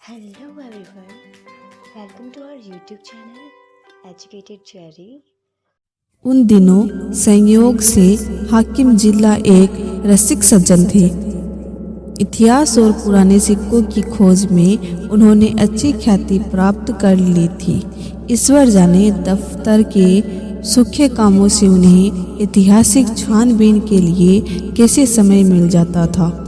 Hello everyone, welcome to our YouTube channel Educated Cherry। उन दिनों संयोग से हाकिम जिला एक रसिक सज्जन थे। इतिहास और पुराने सिक्कों की खोज में उन्होंने अच्छी ख्याति प्राप्त कर ली थी। ईश्वर जाने दफ्तर के सूखे कामों से उन्हें ऐतिहासिक छानबीन के लिए कैसे समय मिल जाता था।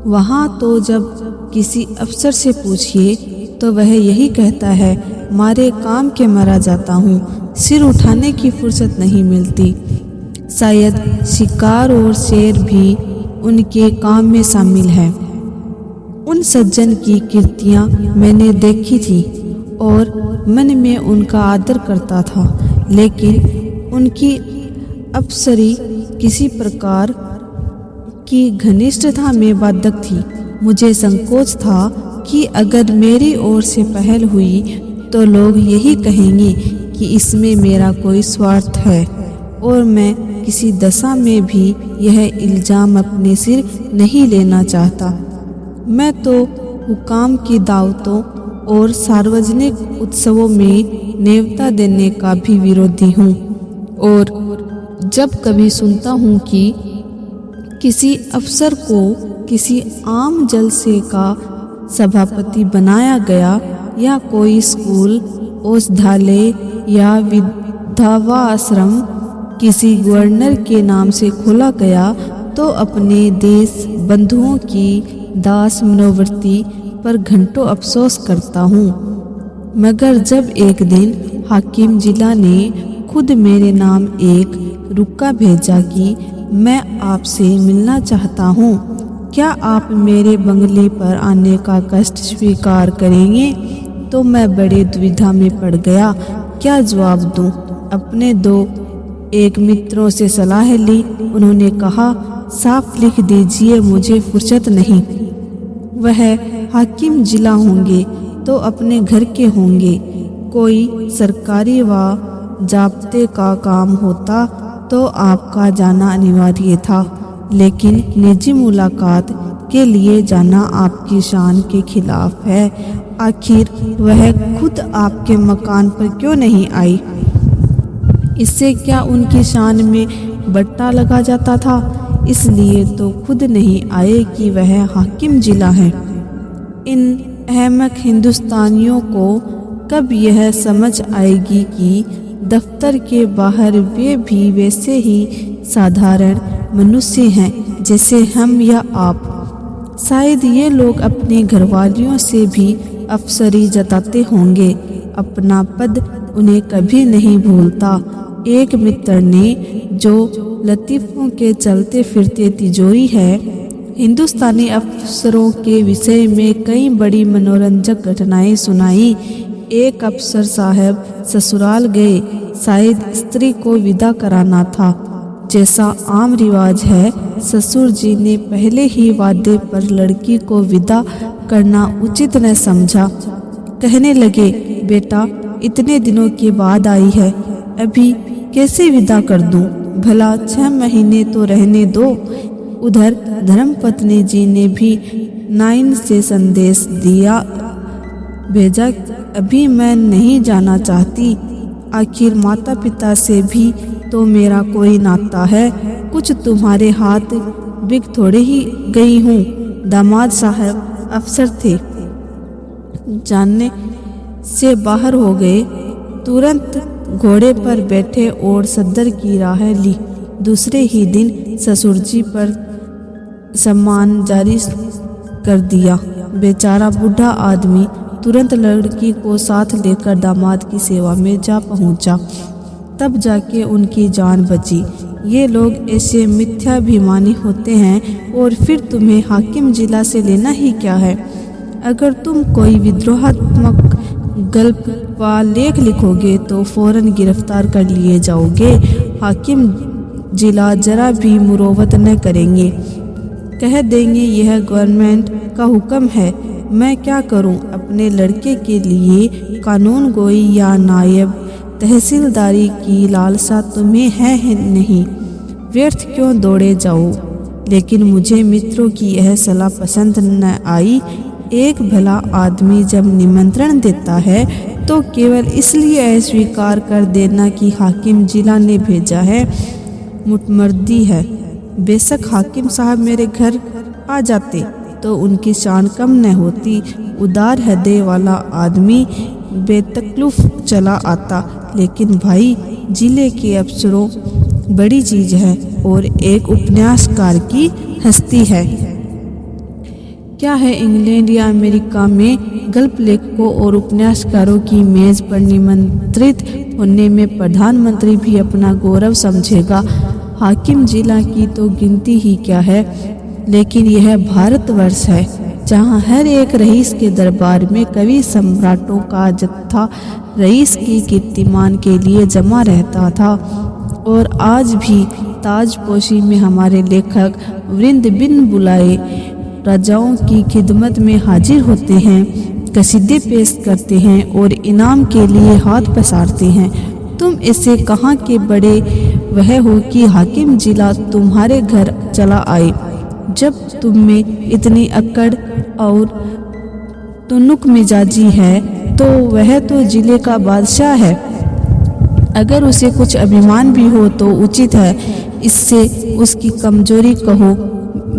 वहाँ तो जब किसी अफसर से पूछिए तो वह यही कहता है, मारे काम के मरा जाता हूँ, सिर उठाने की फुर्सत नहीं मिलती। शायद शिकार और शेर भी उनके काम में शामिल है। उन सज्जन की कृतियाँ मैंने देखी थी और मन में उनका आदर करता था, लेकिन उनकी अफसरी किसी प्रकार की घनिष्ठता में बाधक थी। मुझे संकोच था कि अगर मेरी ओर से पहल हुई तो लोग यही कहेंगे कि इसमें मेरा कोई स्वार्थ है, और मैं किसी दशा में भी यह इल्ज़ाम अपने सिर नहीं लेना चाहता। मैं तो हुकाम की दावतों और सार्वजनिक उत्सवों में नेवता देने का भी विरोधी हूँ, और जब कभी सुनता हूँ कि किसी अफसर को किसी आम जलसे का सभापति बनाया गया या कोई स्कूल, औषधालय या विधवा आश्रम किसी गवर्नर के नाम से खोला गया, तो अपने देश बंधुओं की दास मनोवृत्ति पर घंटों अफसोस करता हूँ। मगर जब एक दिन हाकिम जिला ने खुद मेरे नाम एक रुक्का भेजा कि मैं आपसे मिलना चाहता हूँ, क्या आप मेरे बंगले पर आने का कष्ट स्वीकार करेंगे, तो मैं बड़े दुविधा में पड़ गया। क्या जवाब दूं? अपने एक मित्रों से सलाह ली। उन्होंने कहा, साफ लिख दीजिए, मुझे फुर्सत नहीं। वह हाकिम जिला होंगे तो अपने घर के होंगे। कोई सरकारी व जाब्ते का काम होता तो आपका जाना अनिवार्य था, लेकिन निजी मुलाकात के लिए जाना आपकी शान के खिलाफ है। आखिर वह खुद आपके मकान पर क्यों नहीं आई? इससे क्या उनकी शान में बट्टा लगा जाता था? इसलिए तो खुद नहीं आए कि वह हाकिम जिला है। इन अहमक हिंदुस्तानियों को कब यह समझ आएगी कि दफ्तर के बाहर वे भी वैसे ही साधारण मनुष्य हैं जैसे हम या आप। शायद ये लोग अपने घरवालियों से भी अफसरी जताते होंगे। अपना पद उन्हें कभी नहीं भूलता। एक मित्र ने, जो लतीफ़ों के चलते फिरते तिजोरी है, हिंदुस्तानी अफसरों के विषय में कई बड़ी मनोरंजक घटनाएं सुनाई। एक अफसर साहब ससुराल गए। शायद स्त्री को विदा कराना था। जैसा आम रिवाज है, ससुर जी ने पहले ही वादे पर लड़की को विदा करना उचित न समझा। कहने लगे, बेटा इतने दिनों के बाद आई है, अभी कैसे विदा कर दूं? भला 6 महीने तो रहने दो। उधर धर्मपत्नी जी ने भी नाइन से संदेश भेजा, अभी मैं नहीं जाना चाहती। आखिर माता पिता से भी तो मेरा कोई नाता है। कुछ तुम्हारे हाथ बिक थोड़े ही गई हूँ। दामाद साहब अफसर थे, जानने से बाहर हो गए। तुरंत घोड़े पर बैठे और सदर की राह ली। दूसरे ही दिन ससुर जी पर सम्मान जारी कर दिया। बेचारा बूढ़ा आदमी तुरंत लड़की को साथ लेकर दामाद की सेवा में जा पहुंचा। तब जाके उनकी जान बची। ये लोग ऐसे मिथ्याभिमानी होते हैं, और फिर तुम्हें हाकिम जिला से लेना ही क्या है? अगर तुम कोई विद्रोहात्मक गल्प व लेख लिखोगे तो फौरन गिरफ्तार कर लिए जाओगे। हाकिम जिला जरा भी मुरोवत न करेंगे, कह देंगे यह गवर्नमेंट का हुक्म है। मैं क्या करूं? अपने लड़के के लिए कानून गोई या नायब तहसीलदारी की लालसा तुम्हें है नहीं, व्यर्थ क्यों दौड़े जाओ। लेकिन मुझे मित्रों की यह सलाह पसंद न आई। एक भला आदमी जब निमंत्रण देता है तो केवल इसलिए अस्वीकार कर देना कि हाकिम जिला ने भेजा है, मुटमर्दी है। बेशक हाकिम साहब मेरे घर आ जाते तो उनकी शान कम न होती। उदार हृदय वाला आदमी बेतकल्लुफ़ चला आता। लेकिन भाई, जिले के अफसरों बड़ी चीज है और एक उपन्यासकार की हस्ती है। क्या है इंग्लैंड या अमेरिका में गल्प लेखकों और उपन्यासकारों की मेज पर निमंत्रित होने में प्रधानमंत्री भी अपना गौरव समझेगा। हाकिम जिला की तो गिनती ही क्या है, लेकिन यह भारतवर्ष है जहाँ हर एक रईस के दरबार में कवि सम्राटों का जत्था रईस की कीर्तिमान के लिए जमा रहता था। और आज भी ताजपोशी में हमारे लेखक वृंद बिन बुलाए राजाओं की खिदमत में हाजिर होते हैं, कसीदे पेश करते हैं और इनाम के लिए हाथ पसारते हैं। तुम इससे कहाँ के बड़े वह हो कि हाकिम जिला तुम्हारे घर चला आए। जब तुम में इतनी अक्कड़ और तुनुक मिजाजी है तो वह तो जिले का बादशाह है। अगर उसे कुछ अभिमान भी हो तो उचित है। इससे उसकी कमजोरी कहो,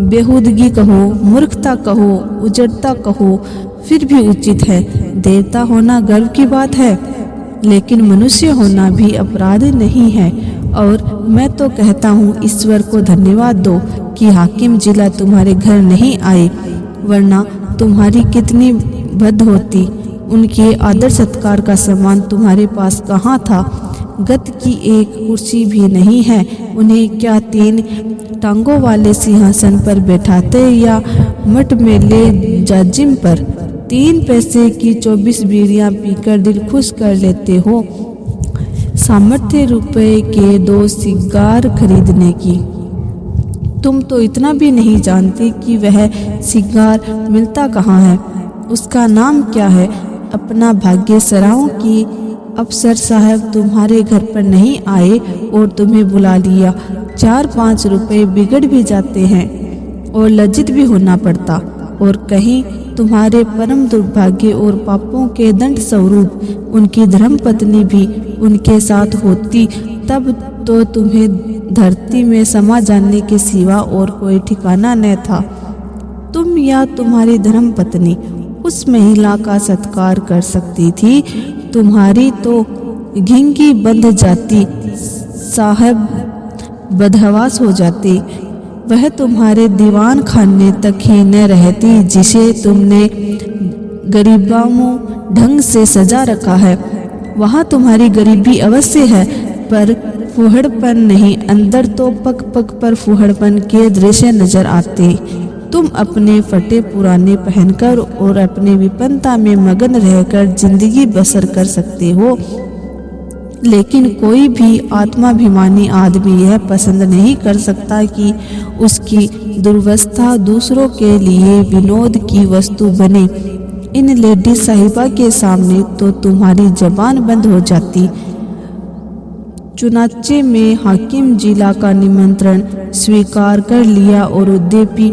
बेहूदगी कहो, मूर्खता कहो, उजड़ता कहो, फिर भी उचित है। देवता होना गर्व की बात है, लेकिन मनुष्य होना भी अपराध नहीं है। और मैं तो कहता हूँ, ईश्वर को धन्यवाद दो कि हाकिम जिला तुम्हारे घर नहीं आए, वरना तुम्हारी कितनी बद होती। उनके आदर सत्कार का सामान तुम्हारे पास कहाँ था? गत की एक कुर्सी भी नहीं है। उन्हें क्या 3 टांगों वाले सिंहासन पर बैठाते या मठ में ले जाजिम पर? 3 पैसे की 24 बीड़ियाँ पीकर दिल खुश कर लेते हो, सामर्थ्य रुपए के 2 सिगार खरीदने की। तुम तो इतना भी नहीं जानते कि वह सिगार मिलता कहाँ है, उसका नाम क्या है। अपना भाग्य सराहों की अफसर साहब तुम्हारे घर पर नहीं आए और तुम्हें बुला लिया। 4-5 रुपए बिगड़ भी जाते हैं और लज्जित भी होना पड़ता। और कहीं तुम्हारे परम दुर्भाग्य और पापों के दंड स्वरूप उनकी धर्मपत्नी भी उनके साथ होती, तब तो तुम्हें धरती में समा जाने के सिवा और कोई ठिकाना न था। तुम या तुम्हारी धर्मपत्नी उस महिला का सत्कार कर सकती थी। तुम्हारी तो घिंगी बंध जाती, साहब बदहवास हो जाती। वह तुम्हारे दीवान खाने तक ही न रहती जिसे तुमने गरीबामों ढंग से सजा रखा है। वहाँ तुम्हारी गरीबी अवश्य है, पर फूहड़पन नहीं। अंदर तो पग पग पर फूहड़पन के दृश्य नजर आते। तुम अपने फटे पुराने पहनकर और अपने विपन्नता में मगन रहकर जिंदगी बसर कर सकते हो, लेकिन कोई भी आत्माभिमानी आदमी यह पसंद नहीं कर सकता कि उसकी दुर्वस्था दूसरों के लिए विनोद की वस्तु बने। इन लेडी साहिबा के सामने तो तुम्हारी जबान बंद हो जाती। चुनाचे में हाकिम जिला का निमंत्रण स्वीकार कर लिया और उद्यपी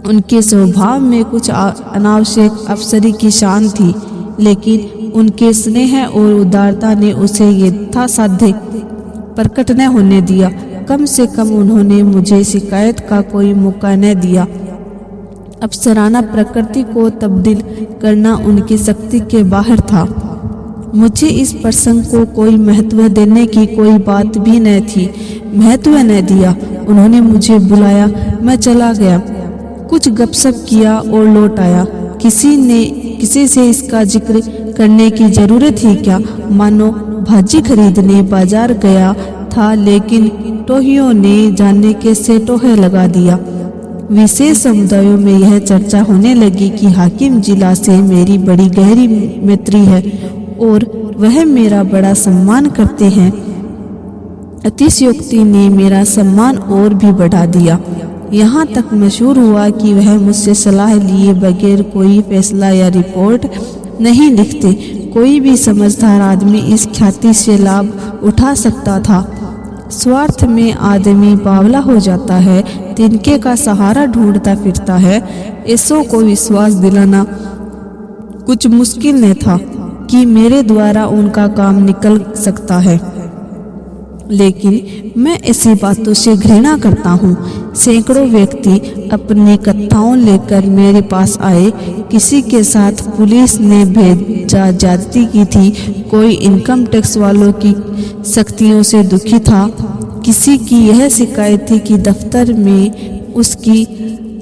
उनके स्वभाव में कुछ अनावश्यक अफसरी की शान थी, लेकिन उनके स्नेह और उदारता ने उसे यथासाध्य प्रकट न होने दिया। कम से कम उन्होंने मुझे शिकायत का कोई मौका न दिया। अफसराना प्रकृति को तब्दील करना उनकी शक्ति के बाहर था। मुझे इस प्रसंग को कोई महत्व देने की कोई बात भी न थी। महत्व न दिया। उन्होंने मुझे बुलाया, मैं चला गया, कुछ गपशप किया और लौट आया। किसी से इसका जिक्र करने की जरूरत ही क्या? मानो भाजी खरीदने बाजार गया था, लेकिन टोहियों ने जाने के से टोहे लगा दिया। विशेष समुदायों में यह चर्चा होने लगी कि हाकिम जिला से मेरी बड़ी गहरी मैत्री है और वह मेरा बड़ा सम्मान करते हैं। अतिशयोक्ति ने मेरा सम्मान और भी बढ़ा दिया। यहाँ तक मशहूर हुआ कि वह मुझसे सलाह लिए बगैर कोई फैसला या रिपोर्ट नहीं लिखते। कोई भी समझदार आदमी इस ख्याति से लाभ उठा सकता था। स्वार्थ में आदमी बावला हो जाता है, तिनके का सहारा ढूंढता फिरता है। ऐसों को विश्वास दिलाना कुछ मुश्किल नहीं था कि मेरे द्वारा उनका काम निकल सकता है, लेकिन मैं ऐसी बातों से घृणा करता हूँ। सैकड़ों व्यक्ति अपनी कथाओं लेकर मेरे पास आए। किसी के साथ पुलिस ने भेजा ज्यादती की थी, कोई इनकम टैक्स वालों की सख्तियों से दुखी था, किसी की यह शिकायत थी कि दफ्तर में उसकी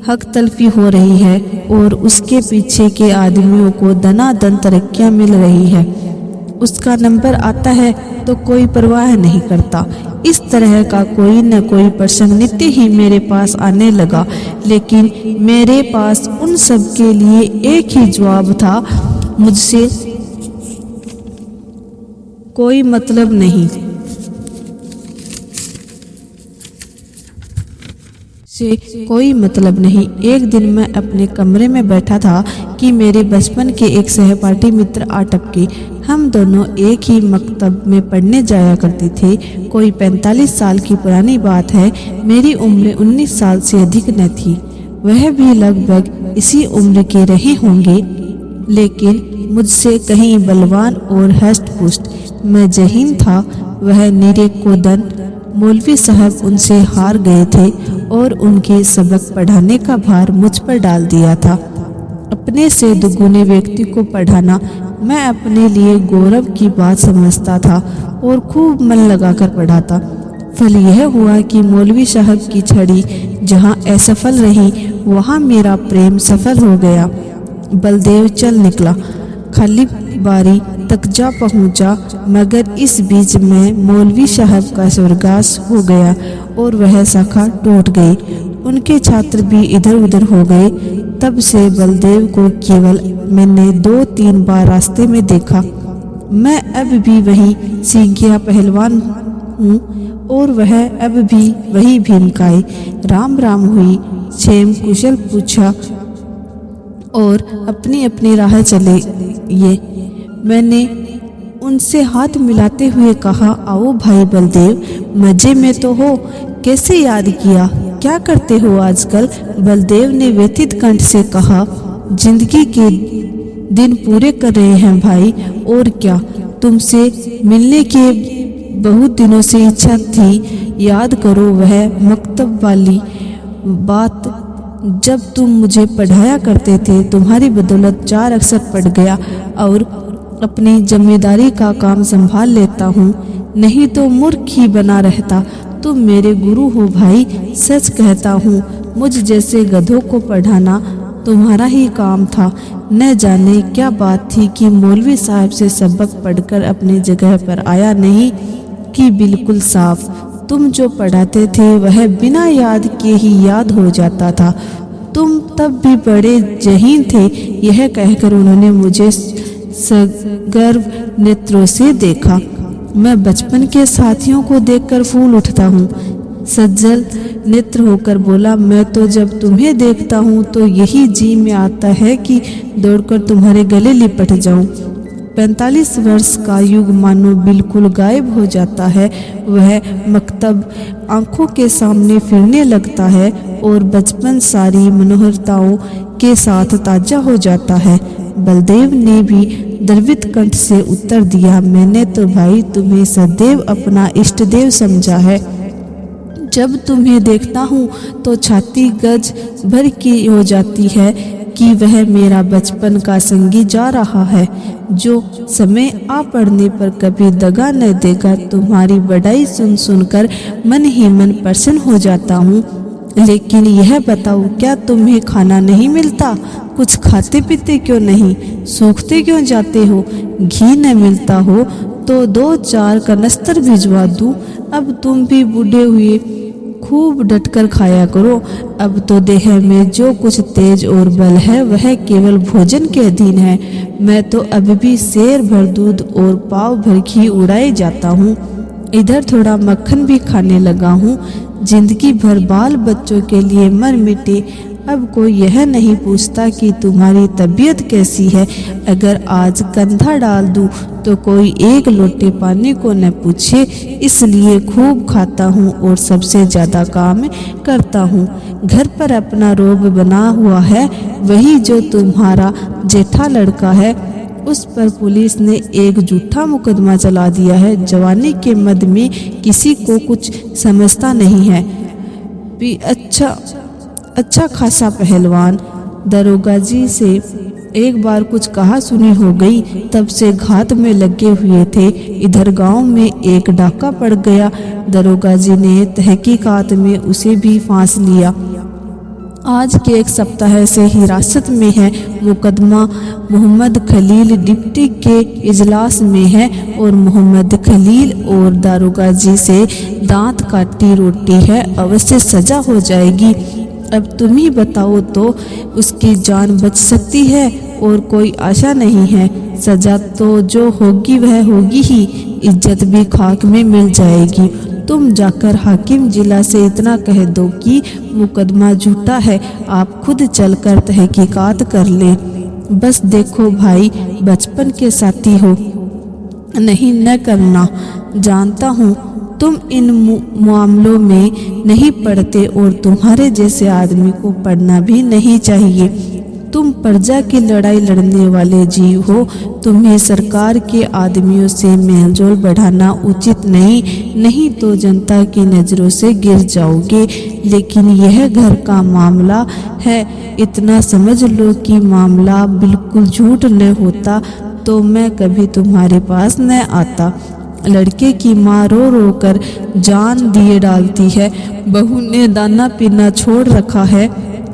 हक तलफी हो रही है और उसके पीछे के आदमियों को दनादन तरक्कियां मिल रही है। उसका नंबर आता है तो कोई परवाह नहीं करता। इस तरह का कोई न कोई प्रसंग नित्य ही मेरे पास आने लगा, लेकिन मेरे पास उन सब के लिए एक ही जवाब था, मुझसे कोई मतलब नहीं। से कोई मतलब नहीं। एक दिन मैं अपने कमरे में बैठा था कि मेरे बचपन के एक सहपाठी मित्र आ टपके। हम दोनों एक ही मकतब में पढ़ने जाया करते थे। कोई 45 साल की पुरानी बात है। मेरी उम्र 19 साल से अधिक न थी, वह भी लगभग इसी उम्र के रहे होंगे, लेकिन मुझसे कहीं बलवान और हष्ट पुष्ट। मैं जहीन था, वह नीरे कोदन। मौलवी साहब उनसे हार गए थे और उनके सबक पढ़ाने का भार मुझ पर डाल दिया था। अपने से दुगुने व्यक्ति को पढ़ाना मैं अपने लिए गौरव की बात समझता था और खूब मन लगाकर पढ़ाता। फल यह हुआ कि मौलवी साहब की छड़ी जहाँ असफल रही, वहाँ मेरा प्रेम सफल हो गया। बलदेव चल निकला, खाली बारी तक जा पहुंचा, मगर इस बीच में मौलवी साहब का स्वर्गवास हो गया और वह शाखा टूट गई। उनके छात्र भी इधर उधर हो गए। तब से बलदेव को केवल मैंने 2-3 बार रास्ते में देखा। मैं अब भी वही सींगिया पहलवान हूँ और वह अब भी वही भीमकाई। राम राम हुई, क्षेम कुशल पूछा और अपनी अपनी राह चले। ये मैंने उनसे हाथ मिलाते हुए कहा, आओ भाई बलदेव, मजे में तो हो, कैसे याद किया, क्या करते हो आजकल? बलदेव ने व्यथित कंठ से कहा, जिंदगी के दिन पूरे कर रहे हैं भाई, और क्या। तुमसे मिलने के बहुत दिनों से इच्छा थी। याद करो वह मकतब वाली बात, जब तुम मुझे पढ़ाया करते थे। तुम्हारी बदौलत 4 अक्षर पढ़ गया और अपनी जिम्मेदारी का काम संभाल लेता हूँ, नहीं तो मूर्ख ही बना रहता। तुम मेरे गुरु हो भाई, सच कहता हूँ, मुझ जैसे गधों को पढ़ाना तुम्हारा ही काम था। न जाने क्या बात थी कि मौलवी साहब से सबक पढ़कर अपनी जगह पर आया नहीं कि बिल्कुल साफ। तुम जो पढ़ाते थे वह बिना याद के ही याद हो जाता था। तुम तब भी बड़े जहीन थे। यह कहकर उन्होंने मुझे सगर्व नेत्रों से देखा। मैं बचपन के साथियों को देखकर फूल उठता हूँ। सज्जल नेत्र होकर बोला, मैं तो जब तुम्हें देखता हूँ तो यही जी में आता है कि दौड़कर तुम्हारे गले लिपट जाऊं। 45 वर्ष का युग मानो बिल्कुल गायब हो जाता है। वह मकतब आंखों के सामने फिरने लगता है और बचपन सारी मनोहरताओं के साथ ताजा हो जाता है। बलदेव ने भी द्रवित कंठ से उत्तर दिया, मैंने तो भाई तुम्हें सदैव अपना इष्ट देव समझा है। जब तुम्हें देखता हूँ तो छाती गज भर की हो जाती है कि वह मेरा बचपन का संगी जा रहा है, जो समय आ पड़ने पर कभी दगा न देगा। तुम्हारी बड़ाई सुन सुनकर मन ही मन प्रसन्न हो जाता हूँ। लेकिन यह बताओ, क्या तुम्हें खाना नहीं मिलता? कुछ खाते पीते क्यों नहीं? सूखते क्यों जाते हो? घी न मिलता हो तो 2-4 कनस्तर भिजवा दूं। अब तुम भी बूढ़े हुए खूब डटकर खाया करो। अब तो देह में जो कुछ तेज और बल है वह केवल भोजन के अधीन है। मैं तो अब भी शेर भर दूध और पाव भर घी उड़ाए जाता हूँ। इधर थोड़ा मक्खन भी खाने लगा हूँ। जिंदगी भर बाल बच्चों के लिए मर मिटे अब कोई यह नहीं पूछता कि तुम्हारी तबीयत कैसी है। अगर आज कंधा डाल दूं तो कोई एक लोटे पानी को न पूछे। इसलिए खूब खाता हूँ और सबसे ज्यादा काम करता हूँ। घर पर अपना रोब बना हुआ है, वही जो तुम्हारा जेठा लड़का है उस पर पुलिस ने एक झूठा मुकदमा चला दिया है। जवानी के मद में किसी को कुछ समझता नहीं है। भी अच्छा खासा पहलवान। दरोगा जी से एक बार कुछ कहा सुनी हो गई, तब से घात में लगे हुए थे। इधर गांव में एक डाका पड़ गया। दरोगा जी ने तहकीकात में उसे भी फांस लिया। आज के एक सप्ताह से हिरासत में है। मुकदमा मोहम्मद खलील डिप्टी के इजलास में है और मोहम्मद खलील और दारोगा जी से दांत काटी रोटी है। अवश्य सजा हो जाएगी। अब तुम ही बताओ तो उसकी जान बच सकती है और कोई आशा नहीं है। सजा तो जो होगी वह होगी ही, इज्जत भी खाक में मिल जाएगी। तुम जाकर हाकिम जिला से इतना कह दो कि मुकदमा झूठा है, आप खुद चलकर तहकीकात कर लें। बस देखो भाई, बचपन के साथी हो, नहीं न करना। जानता हूँ तुम इन मामलों में नहीं पढ़ते और तुम्हारे जैसे आदमी को पढ़ना भी नहीं चाहिए। तुम प्रजा की लड़ाई लड़ने वाले जीव हो। तुम्हें सरकार के आदमियों से मेलजोल बढ़ाना उचित नहीं तो जनता की नज़रों से गिर जाओगे। लेकिन यह घर का मामला है, इतना समझ लो कि मामला बिल्कुल झूठ न होता तो मैं कभी तुम्हारे पास न आता। लड़के की माँ रो रो कर जान दिए डालती है। बहू ने दाना पीना छोड़ रखा है।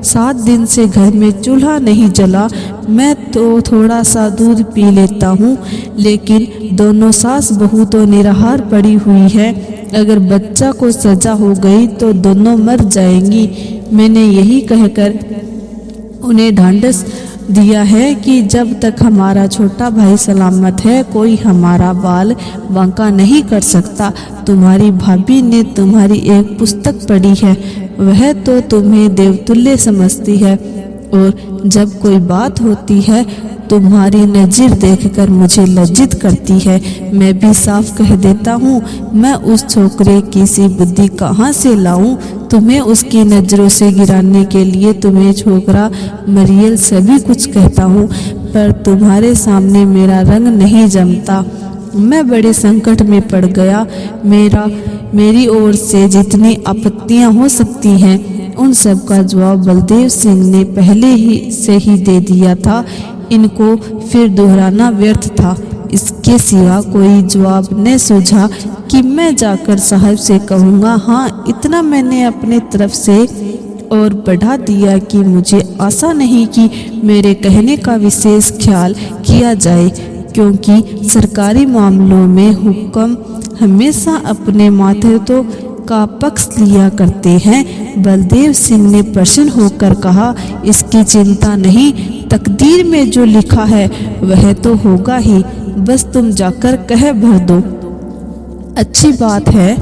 7 दिन से घर में चूल्हा नहीं जला। मैं तो थोड़ा सा दूध पी लेता हूँ, लेकिन दोनों सास बहू तो निराहार पड़ी हुई है। अगर बच्चा को सजा हो गई तो दोनों मर जाएंगी। मैंने यही कहकर उन्हें ढांढस दिया है कि जब तक हमारा छोटा भाई सलामत है कोई हमारा बाल बांका नहीं कर सकता। तुम्हारी भाभी ने तुम्हारी एक पुस्तक पढ़ी है, वह तो तुम्हें देवतुल्य समझती है और जब कोई बात होती है तुम्हारी नज़र देखकर मुझे लज्जित करती है। मैं भी साफ कह देता हूँ, मैं उस छोकरे की सी बुद्धि कहाँ से लाऊं। तुम्हें उसकी नज़रों से गिराने के लिए तुम्हें छोकरा मरियल सभी कुछ कहता हूँ, पर तुम्हारे सामने मेरा रंग नहीं जमता। मैं बड़े संकट में पड़ गया। मेरी ओर से जितनी आपत्तियां हो सकती हैं उन सब का जवाब बलदेव सिंह ने पहले ही से ही दे दिया था। इनको फिर दोहराना व्यर्थ था। इसके सिवा कोई जवाब न सूझा कि मैं जाकर साहब से कहूँगा। हाँ, इतना मैंने अपने तरफ से और बढ़ा दिया कि मुझे आशा नहीं कि मेरे कहने का विशेष ख्याल किया जाए, क्योंकि सरकारी मामलों में हुक्म हमेशा अपने माथे तो का पक्ष लिया करते हैं। बलदेव सिंह ने प्रसन्न होकर कहा, इसकी चिंता नहीं, तकदीर में जो लिखा है वह तो होगा ही, बस तुम जाकर कह भर दो। अच्छी बात है,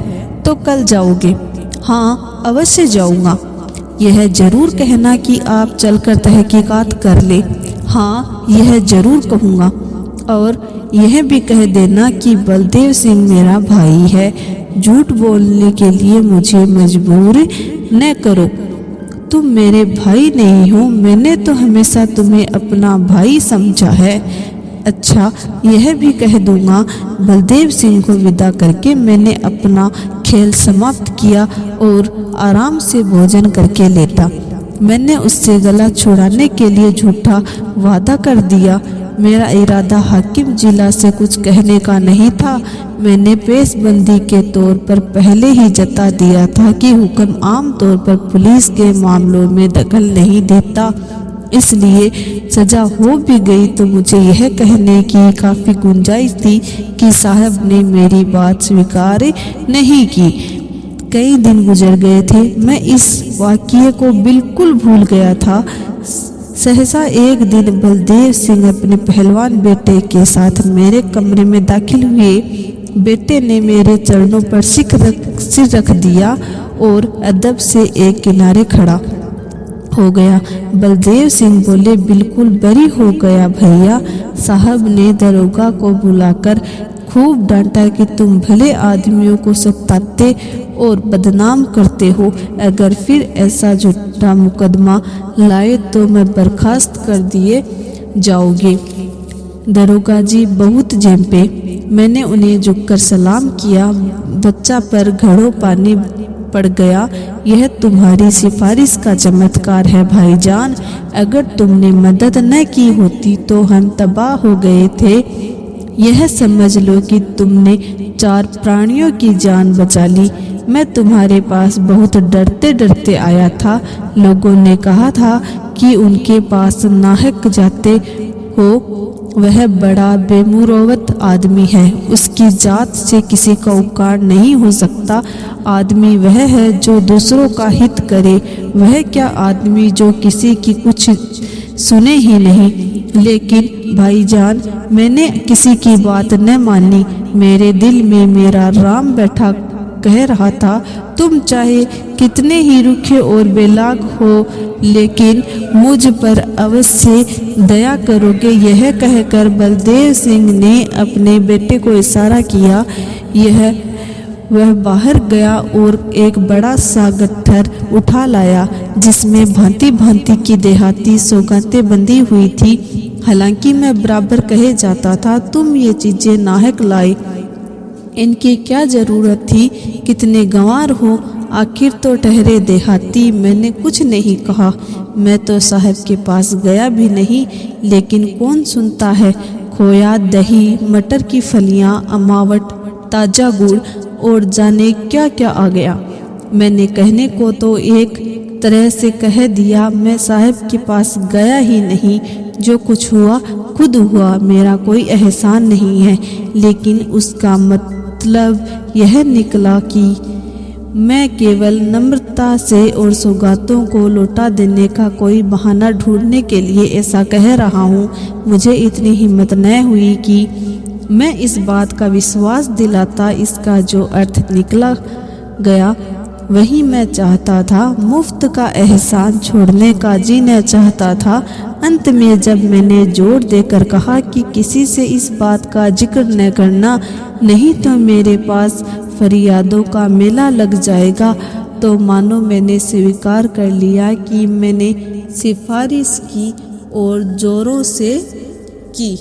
तो कल जाओगे? हाँ, अवश्य जाऊंगा। यह जरूर कहना कि आप चलकर तहकीकात कर ले। हाँ, यह जरूर कहूँगा। और यह भी कह देना कि बलदेव सिंह मेरा भाई है। झूठ बोलने के लिए मुझे मजबूर न करो। तुम मेरे भाई नहीं हो, मैंने तो हमेशा तुम्हें अपना भाई समझा है। अच्छा, यह भी कह दूंगा। बलदेव सिंह को विदा करके मैंने अपना खेल समाप्त किया और आराम से भोजन करके लेटा। मैंने उससे गला छुड़ाने के लिए झूठा वादा कर दिया। मेरा इरादा हाकिम जिला से कुछ कहने का नहीं था। मैंने पेशबंदी के तौर पर पहले ही जता दिया था कि हुक्म आम तौर पर पुलिस के मामलों में दखल नहीं देता। इसलिए सजा हो भी गई तो मुझे यह कहने की काफ़ी गुंजाइश थी कि साहब ने मेरी बात स्वीकार नहीं की। कई दिन गुजर गए थे, मैं इस वाक़ये को बिल्कुल भूल गया था। सहसा एक दिन बलदेव सिंह अपने पहलवान बेटे के साथ मेरे कमरे में दाखिल हुए। बेटे ने मेरे चरणों पर सिर रख दिया और अदब से एक किनारे खड़ा। हो गया। बलदेव सिंह बोले, बिल्कुल बरी हो गया भैया। साहब ने दरोगा को बुलाकर खूब डांटा कि तुम भले आदमियों को सताते और बदनाम करते हो। अगर फिर ऐसा झूठा मुकदमा लाए तो मैं बर्खास्त कर दिए जाओगे। दरोगा जी बहुत झेंपे। मैंने उन्हें झुककर सलाम किया। बच्चा पर घड़ों पानी पड़ गया। यह तुम्हारी सिफारिश का चमत्कार है भाईजान। अगर तुमने मदद न की होती तो हम तबाह हो गए थे। यह समझ लो कि तुमने 4 प्राणियों की जान बचा ली। मैं तुम्हारे पास बहुत डरते डरते आया था। लोगों ने कहा था कि उनके पास नाहक जाते हो। वह बड़ा बेमुरौवत आदमी है। उसकी जात से किसी का उपकार नहीं हो सकता। आदमी वह है जो दूसरों का हित करे। वह क्या आदमी जो किसी की कुछ सुने ही नहीं। लेकिन भाईजान, मैंने किसी की बात न मानी। मेरे दिल में मेरा राम बैठा कह रहा था, तुम चाहे कितने ही रूखे और बेलाग हो, लेकिन मुझ पर अवश्य दया करोगे। यह कहकर बलदेव सिंह ने अपने बेटे को इशारा किया। वह बाहर गया और एक बड़ा सा गट्ठर उठा लाया जिसमें भांति भांति की देहाती सौगातें बंधी हुई थी। हालांकि मैं बराबर कहे जाता था, तुम ये चीजें नाहक लाए, इनकी क्या जरूरत थी। कितने गंवार हो, आखिर तो ठहरे देहाती। मैंने कुछ नहीं कहा। मैं तो साहब के पास गया भी नहीं, लेकिन कौन सुनता है। खोया, दही, मटर की फलियां, अमावट, ताजा गुड़ और जाने क्या क्या आ गया। मैंने कहने को तो एक तरह से कह दिया। मैं साहब के पास गया ही नहीं। जो कुछ हुआ खुद हुआ, मेरा कोई एहसान नहीं है। लेकिन उसका मतलब यह निकला कि मैं केवल नम्रता से और सौगातों को लौटा देने का कोई बहाना ढूंढने के लिए ऐसा कह रहा हूँ। मुझे इतनी हिम्मत न हुई कि मैं इस बात का विश्वास दिलाता। इसका जो अर्थ निकला गया वही मैं चाहता था। मुफ्त का एहसान छोड़ने का जी न चाहता था। अंत में जब मैंने जोर देकर कहा कि किसी से इस बात का जिक्र न करना, नहीं तो मेरे पास फरियादों का मेला लग जाएगा, तो मानो मैंने स्वीकार कर लिया कि मैंने सिफारिश की और जोरों से की।